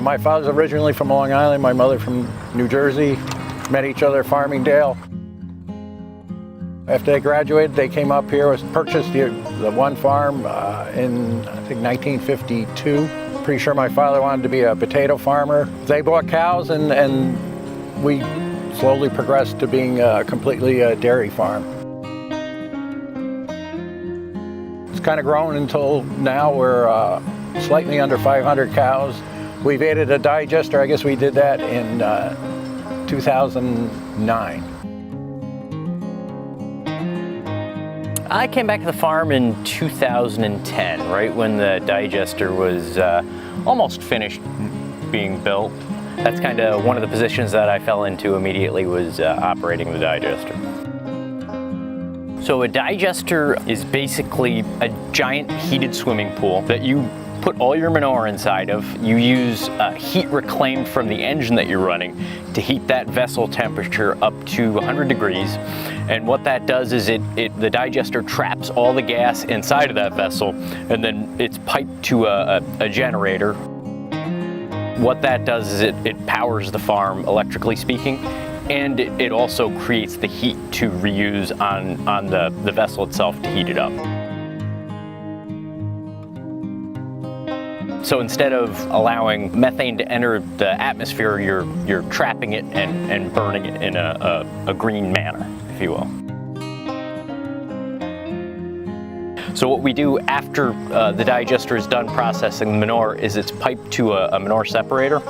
My father's originally from Long Island, my mother from New Jersey. Met each other at Farmingdale. After they graduated, they came up here, purchased the one farm in, I think, 1952. Pretty sure my father wanted to be a potato farmer. They bought cows, and we slowly progressed to being completely a dairy farm. It's kind of grown until now we're slightly under 500 cows. We've added a digester. I guess we did that in 2009. I came back to the farm in 2010, right when the digester was almost finished being built. That's kind of one of the positions that I fell into immediately, was operating the digester. So a digester is basically a giant heated swimming pool that you put all your manure inside of. You use heat reclaimed from the engine that you're running to heat that vessel temperature up to 100 degrees. And what that does is the digester traps all the gas inside of that vessel, and then it's piped to a generator. What that does is it powers the farm, electrically speaking, and it also creates the heat to reuse on the vessel itself to heat it up. So instead of allowing methane to enter the atmosphere, you're trapping it and burning it in a green manner, if you will. So what we do after the digester is done processing the manure is it's piped to a manure separator,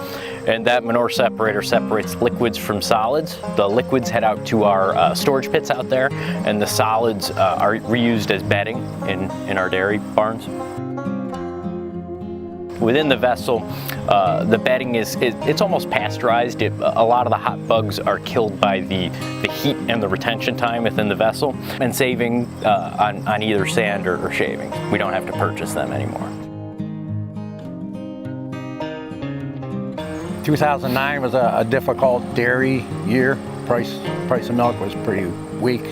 and that manure separator separates liquids from solids. The liquids head out to our storage pits out there, and the solids are reused as bedding in our dairy barns. Within the vessel, the bedding it's almost pasteurized. A lot of the hot bugs are killed by the heat and the retention time within the vessel, and saving on either sand or shaving. We don't have to purchase them anymore. 2009 was a difficult dairy year. Price of milk was pretty weak.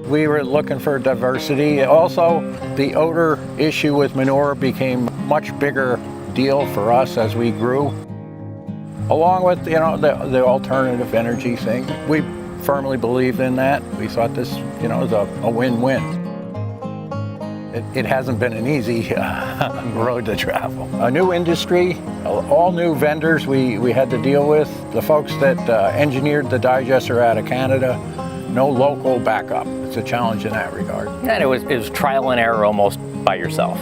We were looking for diversity. Also, the odor issue with manure became a much bigger deal for us as we grew. Along with, the alternative energy thing. We firmly believed in that. We thought this, was a win-win. It hasn't been an easy road to travel. A new industry, all new vendors we had to deal with. The folks that engineered the digester out of Canada, no local backup. It's a challenge in that regard. And it was trial and error almost by yourself.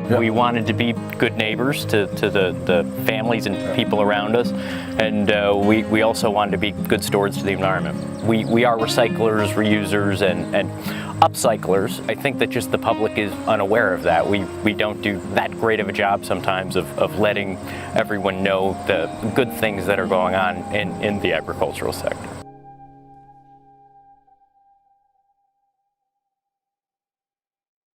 Yep. We wanted to be good neighbors to the families and people around us, and we also wanted to be good stewards to the environment. We are recyclers, reusers, and upcyclers. I think that just the public is unaware of that. We don't do that great of a job sometimes of letting everyone know the good things that are going on in the agricultural sector.